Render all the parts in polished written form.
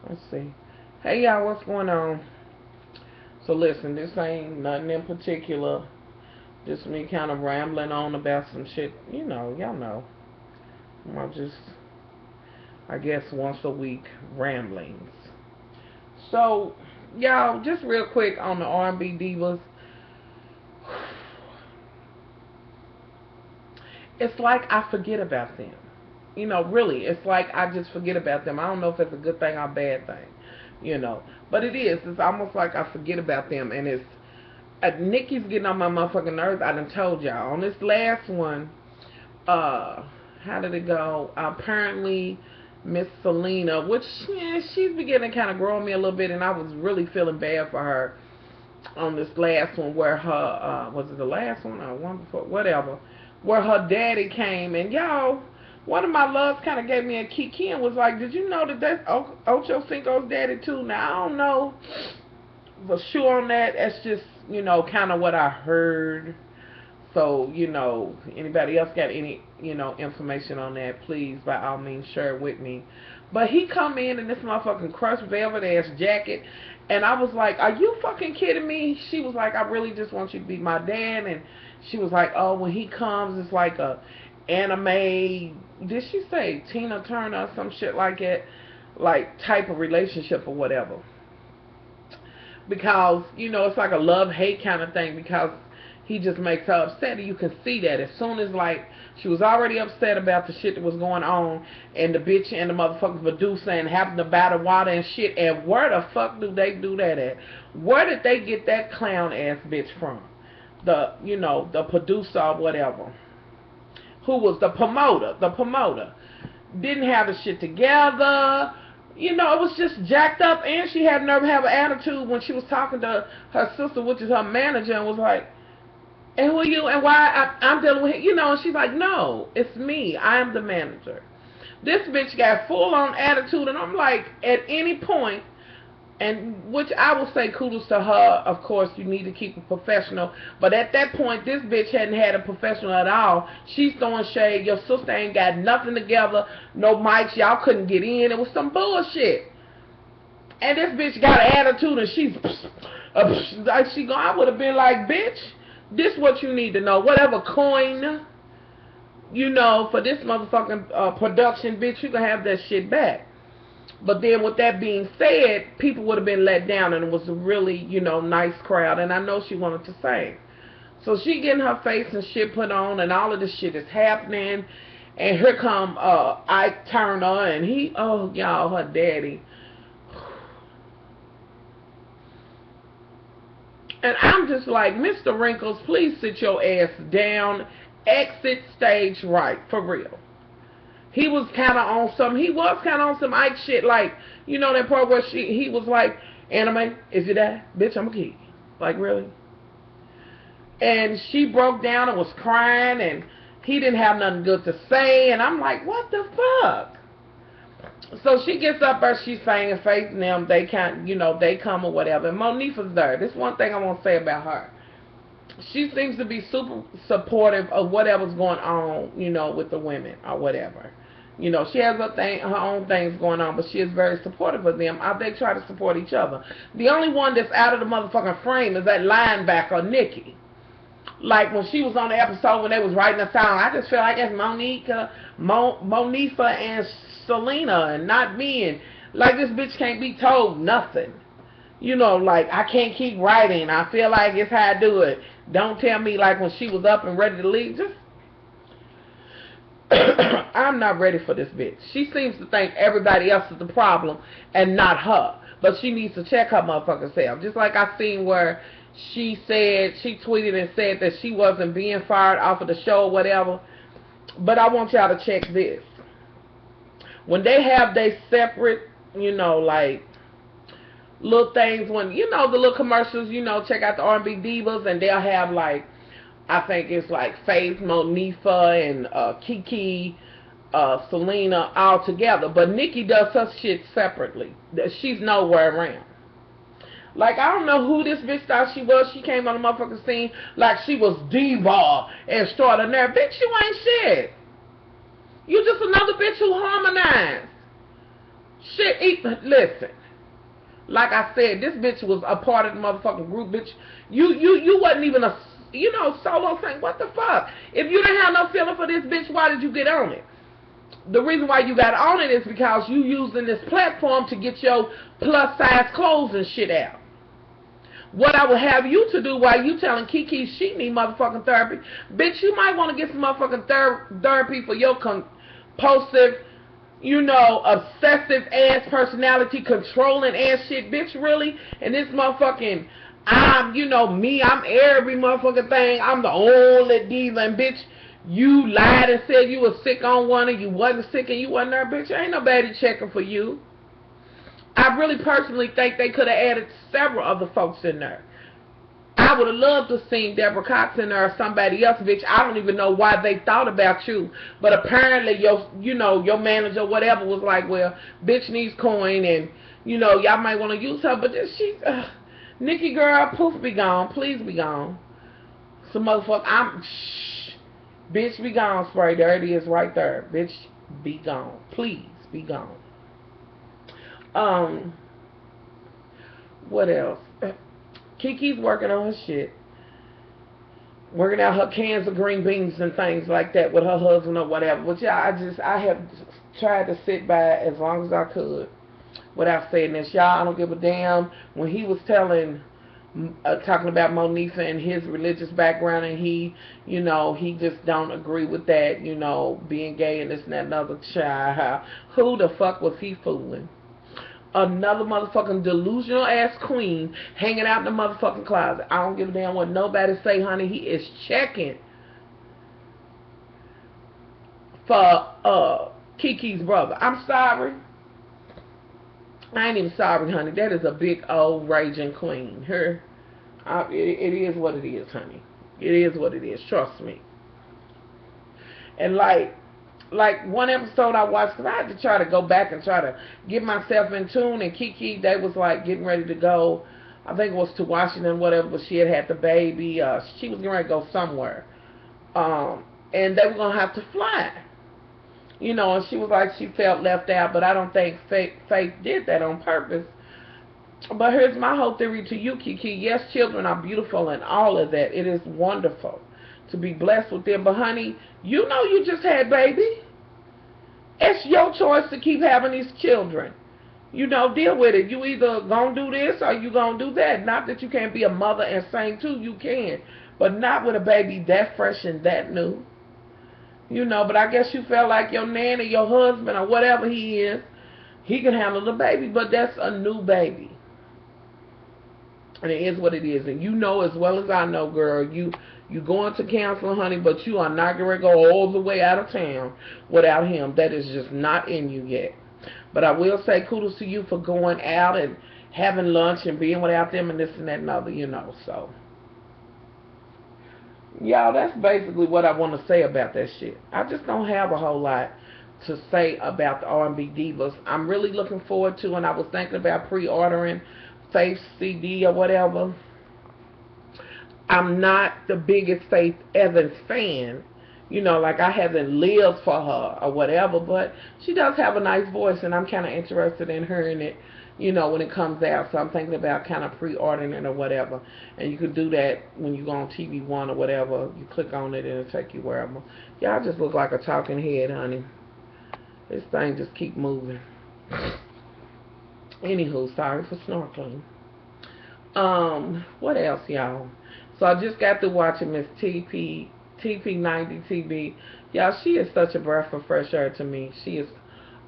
Let's see. Hey y'all, what's going on? So listen, this ain't nothing in particular. Just me kind of rambling on about some shit. Y'all know. I'm just, I guess, once a week ramblings. So, y'all, just real quick on the R&B Divas. It's like I forget about them. Really, it's like I just forget about them. I don't know if it's a good thing or a bad thing, but it is. It's almost like I forget about them, and it's Nikki's getting on my motherfucking nerves. I done told y'all on this last one. How did it go? Apparently, Miss Selena, which she's beginning to kind of grow on me a little bit, and I was really feeling bad for her on this last one where her was it the last one or one before, whatever, where her daddy came, and y'all, one of my loves kind of gave me a kiki and was like, did you know that that's Ocho Cinco's daddy too? Now I don't know for sure on that. That's just kind of what I heard. So anybody else got any information on that, please by all means share it with me. But he come in this motherfucking crushed velvet ass jacket, and I was like, are you fucking kidding me? She was like, I really just want you to be my dad. And she was like, oh, when he comes, it's like a anime, did she say Tina Turner or some shit like that, like type of relationship or whatever. Because it's like a love-hate kind of thing, because he just makes her upset, and you can see that as soon as, like, she was already upset about the shit that was going on, and the bitch and the motherfucking producer and having to buy the water and shit. And where the fuck do they do that at? Where did they get that clown ass bitch from? The producer or whatever, who was the promoter. The promoter didn't have the shit together. It was just jacked up, and she had nerve to have an attitude when she was talking to her sister, which is her manager, and was like, and who are you, and why I'm dealing with, and she's like, no, it's me. I am the manager. This bitch got full-on attitude, and I'm like, at any point, and which I will say kudos to her, of course, you need to keep it professional, but at that point, this bitch hadn't had a professional at all. She's throwing shade. Your sister ain't got nothing together, no mics, y'all couldn't get in. It was some bullshit. And this bitch got an attitude, and I would have been like, bitch, this what you need to know. Whatever coin, for this motherfucking production, bitch, you can have that shit back. But then with that being said, people would have been let down, and it was a really, nice crowd, and I know she wanted to sing. So she getting her face and shit put on, and all of this shit is happening, and here come Ike Turner, and he, oh, y'all, her daddy. And I'm just like, Mr. Wrinkles, please sit your ass down, exit stage right, for real. He was kind of on some Ike shit, like, that part where he was like, anime, is it that? Bitch, I'm a kid. Like, really? And she broke down and was crying, and he didn't have nothing good to say, and I'm like, what the fuck? So she gets up there, she's saying, Faith and them, they can't, they come or whatever. And Monifa's there. This one thing I want to say about her. She seems to be super supportive of whatever's going on, with the women or whatever. She has her own things going on, but she is very supportive of them. They try to support each other. The only one that's out of the motherfucking frame is that linebacker, Nikki. Like when she was on the episode when they was writing a song, I just feel like it's Monifa and Selena and not me. And like this bitch can't be told nothing. Like I can't keep writing. I feel like it's how I do it. Don't tell me like when she was up and ready to leave. Just I'm not ready for this bitch. She seems to think everybody else is the problem and not her. But she needs to check her motherfucking self. Just like I seen where she tweeted and said that she wasn't being fired off of the show or whatever. But I want y'all to check this. When they have their separate, like little things, when, the little commercials, check out the R&B Divas, and they'll have like, I think it's like Faith, Monifa, and Kiki, Selena all together. But Nikki does her shit separately. She's nowhere around. Like, I don't know who this bitch thought she was. She came on the motherfucking scene like she was diva and started there. Bitch, you ain't shit. You just another bitch who harmonized. Shit, listen. Like I said, this bitch was a part of the motherfucking group, bitch. You wasn't even a, solo thing. What the fuck? If you didn't have no feeling for this bitch, why did you get on it? The reason why you got on it is because you using this platform to get your plus size clothes and shit out. What I would have you to do while you telling Kiki she need motherfucking therapy, bitch, you might want to get some motherfucking therapy for your compulsive, obsessive ass personality, controlling ass shit, bitch, really? And this motherfucking, I'm every motherfucking thing, I'm the only diva, and bitch, you lied and said you was sick on one and you wasn't sick and you wasn't there, bitch, ain't nobody checking for you. I really personally think they could have added several other folks in there. I would have loved to have seen Deborah Cox in there or somebody else, bitch. I don't even know why they thought about you. But apparently your manager, whatever, was like, well, bitch needs coin and, y'all might want to use her. But then Nikki girl, poof, be gone. Please be gone. Some motherfucker, bitch, be gone, spray. There it is right there. Bitch, be gone. Please be gone. What else? Kiki's working on her shit. Working out her cans of green beans and things like that with her husband or whatever. But yeah, I have tried to sit by as long as I could without saying this. Y'all, I don't give a damn. When he was talking about Monifa and his religious background, and he just don't agree with that, being gay and this and that and other. Child, who the fuck was he fooling? Another motherfucking delusional ass queen hanging out in the motherfucking closet. I don't give a damn what nobody say, honey. He is checking for Kiki's brother. I'm sorry. I ain't even sorry, honey. That is a big old raging queen. It is what it is, honey. It is what it is. Trust me. And like one episode I watched, because I had to try to go back and try to get myself in tune, and Kiki, they was like getting ready to go, I think it was to Washington, whatever, but she had the baby, she was getting ready to go somewhere, and they were going to have to fly, and she was like, she felt left out, but I don't think Faith did that on purpose. But here's my whole theory to you, Kiki. Yes, children are beautiful and all of that. It is wonderful to be blessed with them. But honey, you just had baby. It's your choice to keep having these children. Deal with it. You either gonna do this or you gonna do that. Not that you can't be a mother and sing too. You can. But not with a baby that fresh and that new. But I guess you felt like your nanny, your husband, or whatever he is, he can handle the baby. But that's a new baby. And it is what it is. And as well as I know, girl, you going to counseling, honey, but you are not going to go all the way out of town without him. That is just not in you yet. But I will say kudos to you for going out and having lunch and being without them and this and that and other, so. Y'all, that's basically what I want to say about that shit. I just don't have a whole lot to say about the R&B Divas. I'm really looking forward to, and I was thinking about pre-ordering Faith's CD or whatever. I'm not the biggest Faith Evans fan, like I haven't lived for her or whatever, but she does have a nice voice, and I'm kind of interested in hearing it, when it comes out. So I'm thinking about kind of pre-ordering it or whatever. And you can do that when you go on TV One or whatever. You click on it and it'll take you wherever. Y'all just look like a talking head, honey. This thing just keep moving. Anywho, sorry for snorkeling. What else, y'all? So I just got through watching Miss TP90 TV. Y'all, she is such a breath of fresh air to me. She is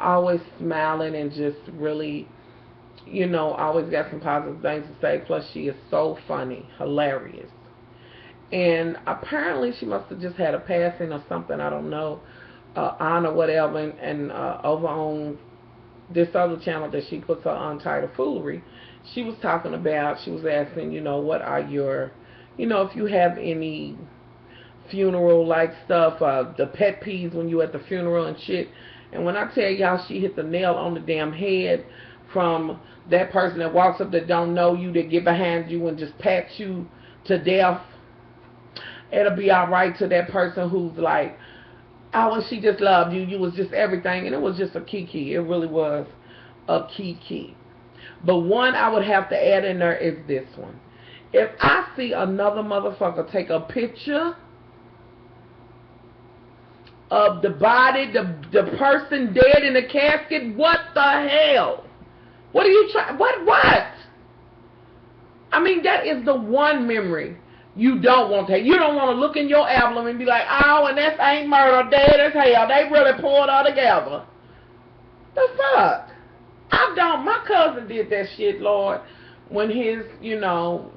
always smiling and just really, always got some positive things to say. Plus, she is so funny, hilarious. And apparently, she must have just had a passing or something. I don't know, on or whatever. And over on this other channel that she puts her Untitled Foolery, she was talking about, she was asking, what are your, if you have any funeral-like stuff, the pet peeves when you at the funeral and shit. And when I tell y'all, she hit the nail on the damn head, from that person that walks up that don't know you, that get behind you and just pat you to death. It'll be alright to that person who's like, oh, and she just loved you. You was just everything. And it was just a kiki. It really was. a key. But one I would have to add in there is this one. If I see another motherfucker take a picture of the body, the person dead in the casket, what the hell? What are you trying? What? I mean, that is the one memory you don't want to take. You don't want to look in your album and be like, oh, and that ain't murder, dead as hell. They really pulled all together. The fuck? I don't. My cousin did that shit, Lord. When his,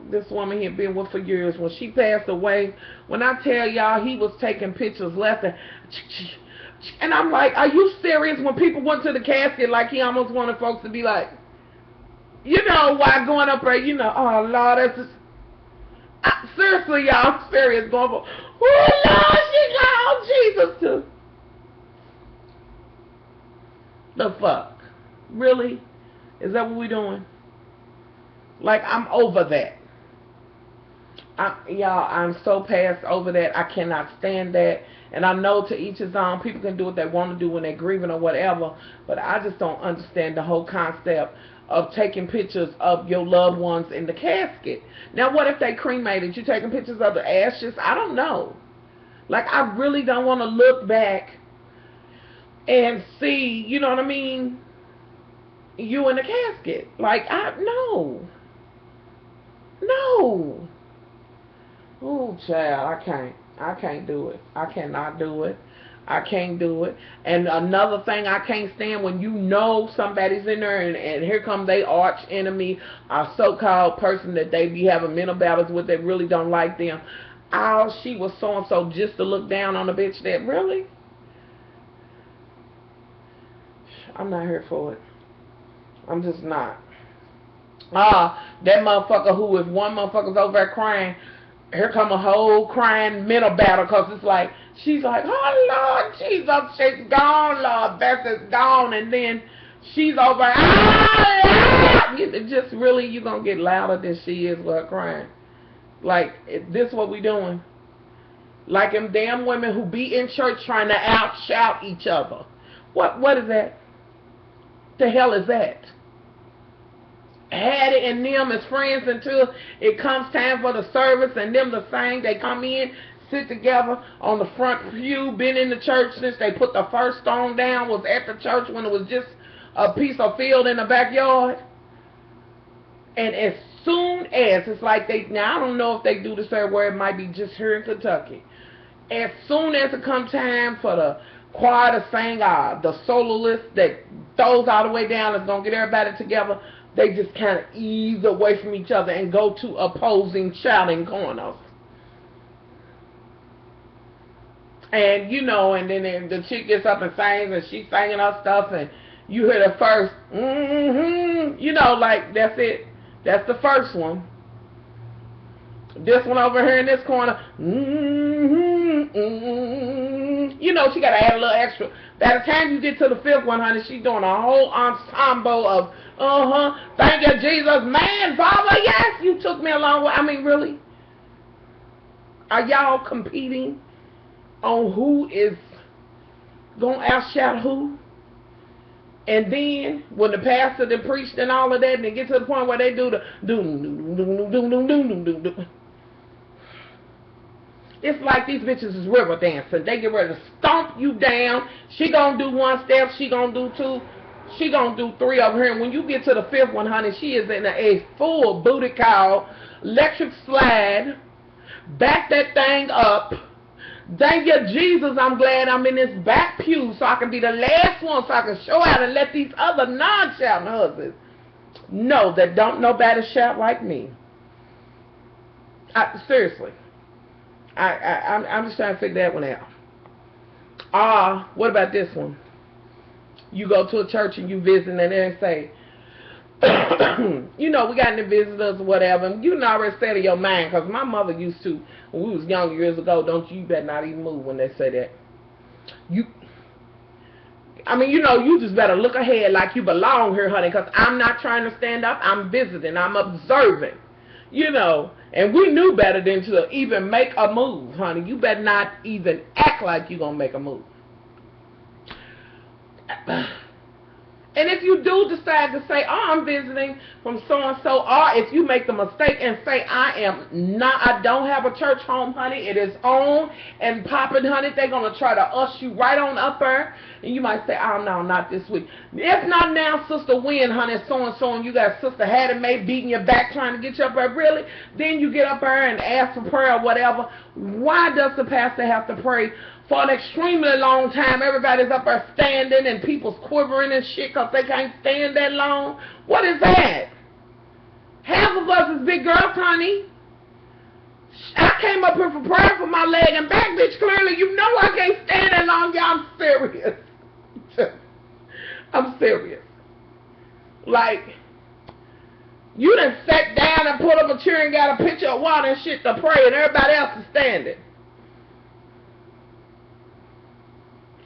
this woman he had been with for years, when she passed away, when I tell y'all, he was taking pictures left and I'm like, are you serious? When people went to the casket, like he almost wanted folks to be like, while going up there, oh Lord, that's just, seriously, y'all, I'm serious, going for, oh Lord, she got Jesus too. The fuck? Really? Is that what we doing? Like, I'm over that. I'm so past over that. I cannot stand that. And I know to each his own. People can do what they want to do when they're grieving or whatever. But I just don't understand the whole concept of taking pictures of your loved ones in the casket. Now, what if they cremated? You taking pictures of the ashes? I don't know. Like, I really don't want to look back and see, you know what I mean, you in the casket. Like, no. Oh, child, I can't do it. I cannot do it. I can't do it. And another thing I can't stand, when somebody's in there and here come they arch enemy, a so-called person that they be having mental battles with that really don't like them. Oh, she was so-and-so, just to look down on the bitch that, really? I'm not here for it. I'm just not. That motherfucker who, if one motherfucker's over there crying, here come a whole crying mental battle, because it's like, she's like, oh Lord Jesus, she's gone, Lord, Beth is gone, and then she's over, just really, you're going to get louder than she is with her crying. Like, this what we doing? Like them damn women who be in church trying to out-shout each other. What is that? The hell is that? Had it and them as friends until it comes time for the service and them to sing. They come in, sit together on the front pew, been in the church since they put the first stone down, was at the church when it was just a piece of field in the backyard. And as soon as, it's like now I don't know if they do this everywhere, it might be just here in Kentucky. As soon as it comes time for the choir to sing, the soloist that throws all the way down is going to get everybody together, they just kind of ease away from each other and go to opposing shouting corners. And, and then the chick gets up and sings, and she's singing her stuff, and you hear the first, like, that's it. That's the first one. This one over here in this corner, she got to add a little extra. By the time you get to the fifth one, honey, she's doing a whole ensemble of, thank you, Jesus, man, Father, yes, you took me a long way. I mean, really? Are y'all competing on who is going to outshout who? And then, when the pastor done preached and all of that, and they get to the point where they do the it's like these bitches is river dancing. They get ready to stomp you down. She gonna do one step, she gonna do two, she gonna do three over here. And when you get to the fifth one, honey, she is in a full booty call, electric slide, back that thing up. Thank you, Jesus, I'm glad I'm in this back pew so I can be the last one, so I can show out and let these other non-shouting husbands know that don't nobody shout like me. Seriously. I'm just trying to figure that one out. What about this one? You go to a church and you visit and they say, we got any visitors or whatever. And you already said in your mind, because my mother used to, when we was younger years ago, you better not even move when they say that. You just better look ahead like you belong here, honey, because I'm not trying to stand up. I'm visiting. I'm observing. And we knew better than to even make a move, honey. You better not even act like you're going to make a move. And if you do decide to say, oh, I'm visiting from so-and-so, or if you make the mistake and say, I don't have a church home, honey, it is on and popping, honey, they're going to try to usher you right on up there, and you might say, oh, no, not this week. If not now, Sister Wynn, honey, so-and-so, and you got Sister Hattie Mae beating your back trying to get you up there, really? Then you get up there and ask for prayer or whatever. Why does the pastor have to pray for an extremely long time? Everybody's up there standing and people's quivering and shit because they can't stand that long. What is that? Half of us is big girls, honey. I came up here for prayer for my leg and back, bitch. Clearly, you know I can't stand that long. Y'all, I'm serious. I'm serious. Like, you done sat down and put up a chair and got a pitcher of water and shit to pray, and everybody else is standing.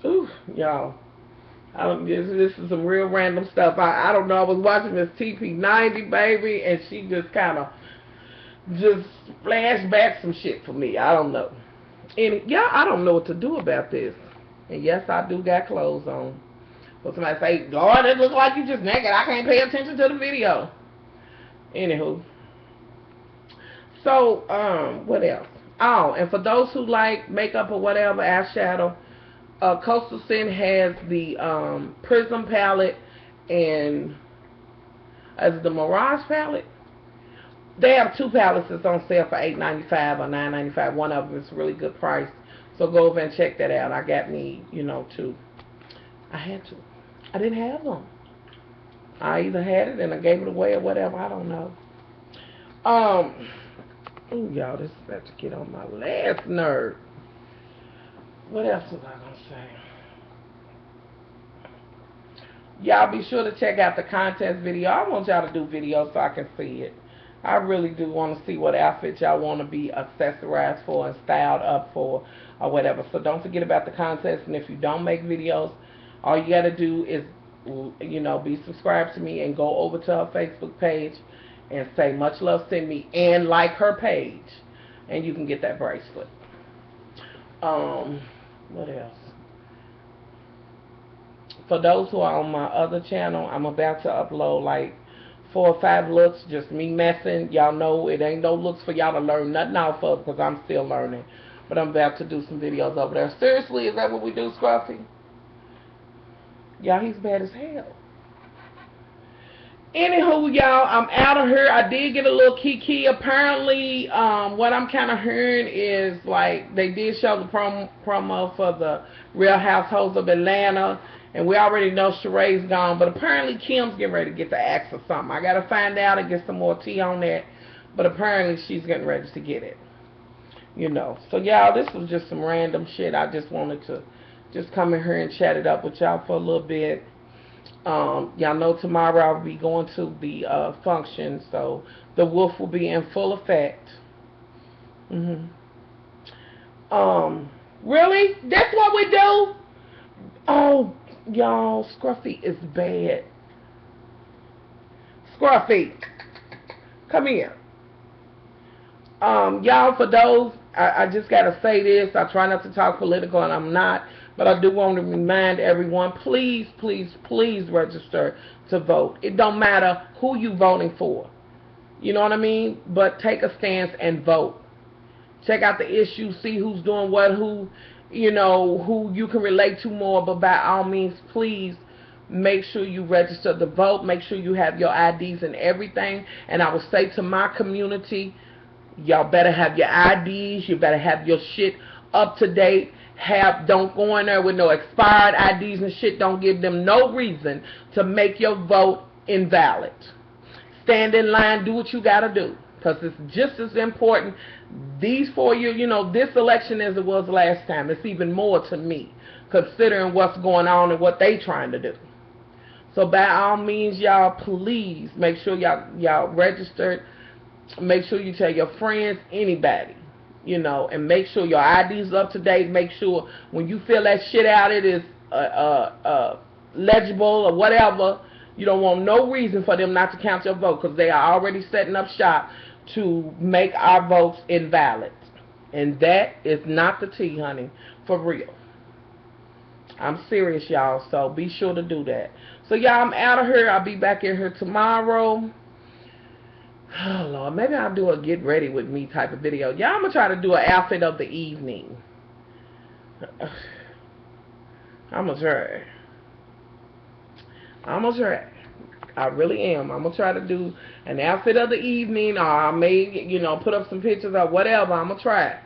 Ooh, y'all. This is some real random stuff. I don't know. I was watching this TP90, baby, and she just kind of just flashed back some shit for me. I don't know. And yeah, I don't know what to do about this. And yes, I do got clothes on. But somebody say, Lord, it looks like you just naked. I can't pay attention to the video. Anywho. So, what else? Oh, and for those who like makeup or whatever, eyeshadow, Coastal Scent has the Prism palette and as the Mirage palette. They have two palettes that's on sale for $8.95 or $9.95. One of them is a really good price. So go over and check that out. I got me, two. I had to. I didn't have them. I either had it and I gave it away or whatever. I don't know. Ooh, y'all, this is about to get on my last nerve. What else was I going to say? Y'all be sure to check out the contest video. I want y'all to do videos so I can see it. I really do want to see what outfits y'all want to be accessorized for and styled up for or whatever. So don't forget about the contest. And if you don't make videos, all you got to do is, be subscribed to me and go over to her Facebook page and say, Much Love Send Me, and like her page. And you can get that bracelet. What else? For those who are on my other channel, I'm about to upload like 4 or 5 looks, just me messing. Y'all know it ain't no looks for y'all to learn nothing off of because I'm still learning. But I'm about to do some videos over there. Seriously, is that what we do, Scruffy? Y'all, he's bad as hell. Anywho, y'all, I'm out of here. I did get a little kiki. Apparently, what I'm kind of hearing is, like, they did show the promo for the Real Households of Atlanta, and we already know Sheree's gone, but apparently Kim's getting ready to get the axe or something. I got to find out and get some more tea on that, but apparently she's getting ready to get it. So, y'all, this was just some random shit. I just wanted to just come in here and chat it up with y'all for a little bit. Y'all know tomorrow I'll be going to the function, so the wolf will be in full effect. Really? That's what we do? Oh, y'all, Scruffy is bad. Scruffy, come here. Y'all, for those, I just gotta say this. I try not to talk political, and I'm not. But I do want to remind everyone, please, please, please register to vote. It don't matter who you voting for. You know what I mean? But take a stance and vote. Check out the issues, see who's doing what, who you can relate to more. But by all means, please make sure you register to vote. Make sure you have your IDs and everything. And I will say to my community, y'all better have your IDs. You better have your shit up to date. Don't go in there with no expired IDs and shit. Don't give them no reason to make your vote invalid. Stand in line, do what you gotta do, because it's just as important these 4 years, this election as it was last time. It's even more to me, considering what's going on and what they trying to do. So by all means, y'all, please make sure y'all registered. Make sure you tell your friends, anybody. And make sure your ID's up to date. Make sure when you fill that shit out, it is legible or whatever. You don't want no reason for them not to count your vote, because they are already setting up shop to make our votes invalid. And that is not the tea, honey, for real. I'm serious, y'all, so be sure to do that. So y'all, I'm out of here. I'll be back in here tomorrow. Oh Lord, maybe I'll do a get ready with me type of video. Y'all, I'm gonna try to do an outfit of the evening. I'm gonna try. I'm gonna try. I really am. I'm gonna try to do an outfit of the evening, or I may, put up some pictures or whatever. I'm gonna try,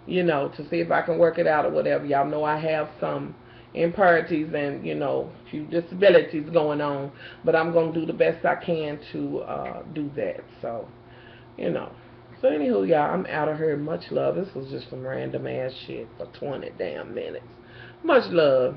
to see if I can work it out or whatever. Y'all know I have some impurities and a few disabilities going on, but I'm gonna do the best I can to do that. So, So anywho, y'all, I'm out of here. Much love. This was just some random ass shit for 20 damn minutes. Much love.